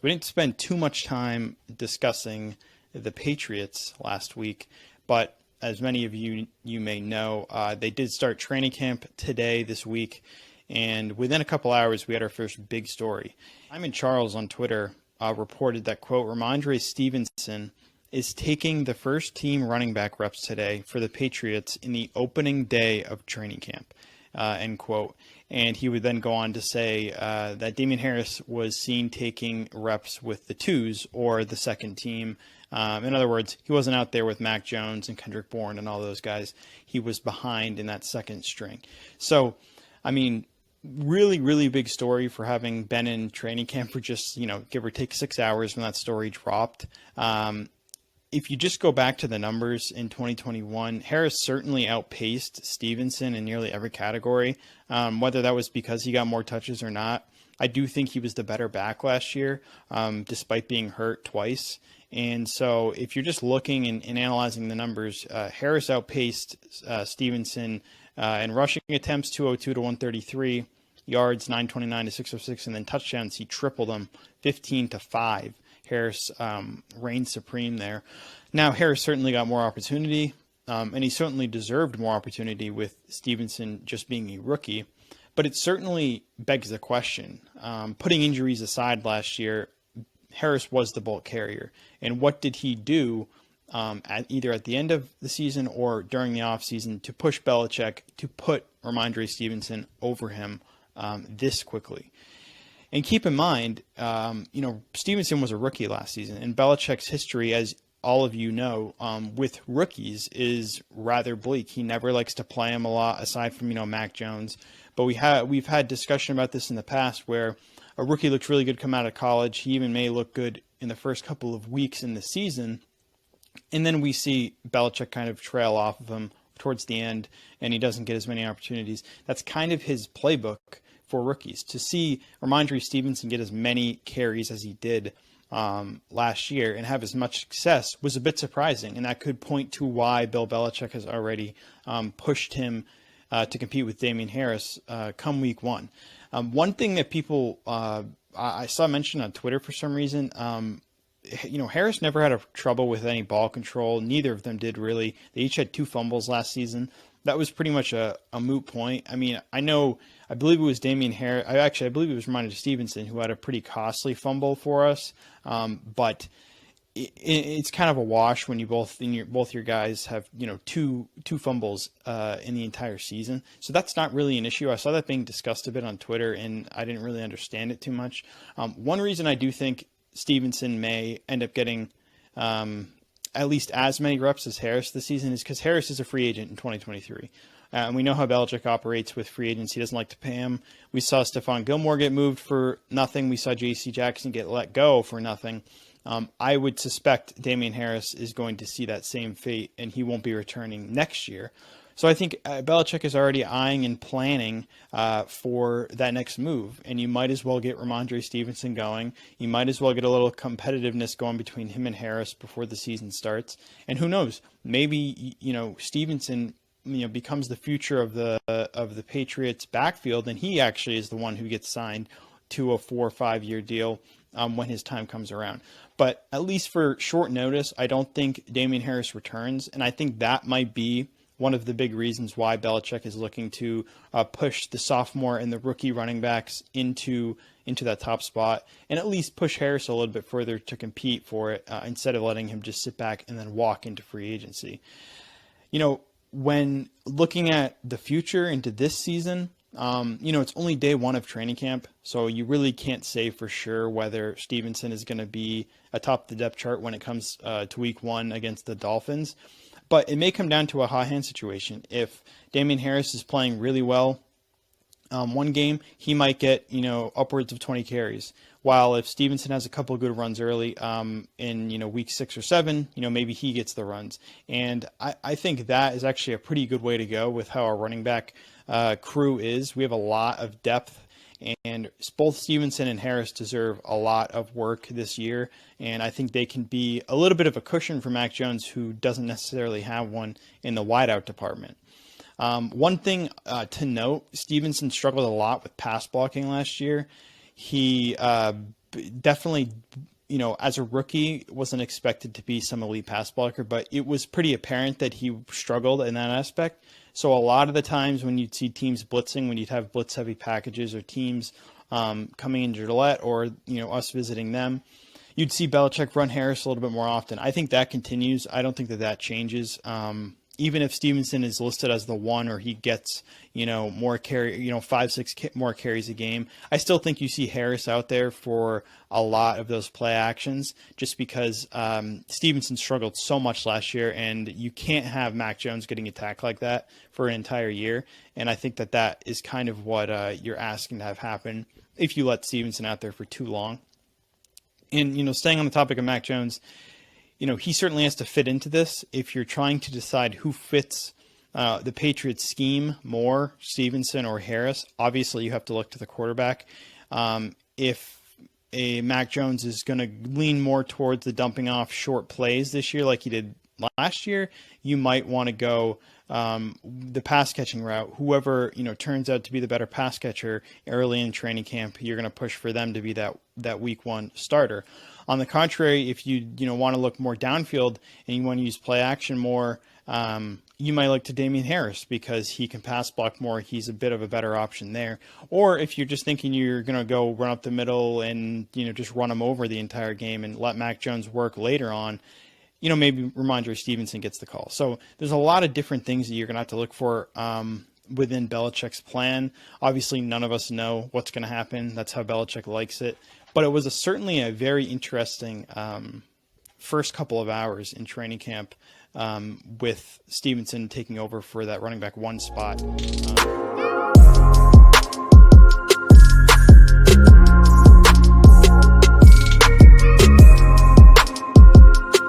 we didn't spend too much time discussing the Patriots last week, but as many of you may know, they did start training camp today, this week, and within a couple hours, we had our first big story. Simon Charles on Twitter reported that, quote, Rhamondre Stevenson is taking the first team running back reps today for the Patriots in the opening day of training camp, end quote. And he would then go on to say that Damien Harris was seen taking reps with the twos or the second team. In other words, he wasn't out there with Mac Jones and Kendrick Bourne and all those guys. He was behind in that second string. So, I mean, really, really big story for having been in training camp for just, give or take 6 hours when that story dropped. If you just go back to the numbers in 2021, Harris certainly outpaced Stevenson in nearly every category, whether that was because he got more touches or not. I do think he was the better back last year, despite being hurt twice. And so if you're just looking and analyzing the numbers, Harris outpaced Stevenson in rushing attempts, 202 to 133, yards, 929 to 606, and then touchdowns, he tripled them, 15 to 5. Harris reigned supreme there. Now, Harris certainly got more opportunity, and he certainly deserved more opportunity with Stevenson just being a rookie. But it certainly begs the question. Putting injuries aside last year, Harris was the bulk carrier. And what did he do either at the end of the season or during the offseason to push Belichick to put Rhamondre Stevenson over him this quickly? And keep in mind, Stevenson was a rookie last season, and Belichick's history, as all of you know, with rookies is rather bleak. He never likes to play him a lot, aside from, Mac Jones. But we've had discussion about this in the past where a rookie looks really good come out of college. He even may look good in the first couple of weeks in the season. And then we see Belichick kind of trail off of him towards the end, and he doesn't get as many opportunities. That's kind of his playbook for rookies. To see Rhamondre Stevenson get as many carries as he did last year and have as much success was a bit surprising, and that could point to why Bill Belichick has already pushed him to compete with Damien Harris come week one. One thing that people I saw mentioned on Twitter for some reason, Harris never had trouble with any ball control. Neither of them did really. They each had 2 fumbles last season. That was pretty much a moot point. I mean, I believe it was Damien Harris. I believe it was Rhamondre Stevenson who had a pretty costly fumble for us. But it's kind of a wash when both your guys have, two fumbles in the entire season. So that's not really an issue. I saw that being discussed a bit on Twitter, and I didn't really understand it too much. One reason I do think Stevenson may end up getting at least as many reps as Harris this season is because Harris is a free agent in 2023. And we know how Belichick operates with free agents. He doesn't like to pay him. We saw Stephon Gilmore get moved for nothing. We saw J.C. Jackson get let go for nothing. I would suspect Damien Harris is going to see that same fate, and he won't be returning next year. So I think Belichick is already eyeing and planning for that next move, and you might as well get Rhamondre Stevenson going. You might as well get a little competitiveness going between him and Harris before the season starts. And who knows, maybe Stevenson becomes the future of the Patriots backfield, and he actually is the one who gets signed to a 4 or 5 year deal when his time comes around. But at least for short notice, I don't think Damien Harris returns, and I think that might be one of the big reasons why Belichick is looking to push the sophomore and the rookie running backs into that top spot, and at least push Harris a little bit further to compete for it instead of letting him just sit back and then walk into free agency. When looking at the future into this season, it's only day 1 of training camp, so you really can't say for sure whether Stevenson is going to be atop the depth chart when it comes to week 1 against the Dolphins. But it may come down to a hot hand situation. If Damien Harris is playing really well one game, he might get, upwards of 20 carries. While if Stevenson has a couple of good runs early in, week 6 or 7, maybe he gets the runs. And I think that is actually a pretty good way to go with how our running back crew is. We have a lot of depth, and both Stevenson and Harris deserve a lot of work this year. And I think they can be a little bit of a cushion for Mac Jones, who doesn't necessarily have one in the wideout department. One thing to note, Stevenson struggled a lot with pass blocking last year. He definitely, as a rookie, wasn't expected to be some elite pass blocker, but it was pretty apparent that he struggled in that aspect. So a lot of the times when you'd see teams blitzing, when you'd have blitz heavy packages or teams coming into Gillette, or us visiting them, you'd see Belichick run Harris a little bit more often. I think that continues. I don't think that changes. Even if Stevenson is listed as the one, or he gets, more carry, 5, 6 more carries a game, I still think you see Harris out there for a lot of those play actions, just because Stevenson struggled so much last year, and you can't have Mac Jones getting attacked like that for an entire year. And I think that is kind of what you're asking to have happen if you let Stevenson out there for too long. And, staying on the topic of Mac Jones, he certainly has to fit into this. If you're trying to decide who fits the Patriots scheme more, Stevenson or Harris, obviously you have to look to the quarterback. If a Mac Jones is going to lean more towards the dumping off short plays this year like he did last year, you might want to go the pass catching route. Whoever turns out to be the better pass catcher early in training camp, you're going to push for them to be that week one starter. On the contrary, if you want to look more downfield and you want to use play action more, you might look to Damien Harris because he can pass block more. He's a bit of a better option there. Or if you're just thinking you're going to go run up the middle and just run him over the entire game and let Mac Jones work later on, maybe Rhamondre Stevenson gets the call. So there's a lot of different things that you're going to have to look for within Belichick's plan. Obviously, none of us know what's going to happen. That's how Belichick likes it. But it was certainly a very interesting first couple of hours in training camp with Stevenson taking over for that running back one spot.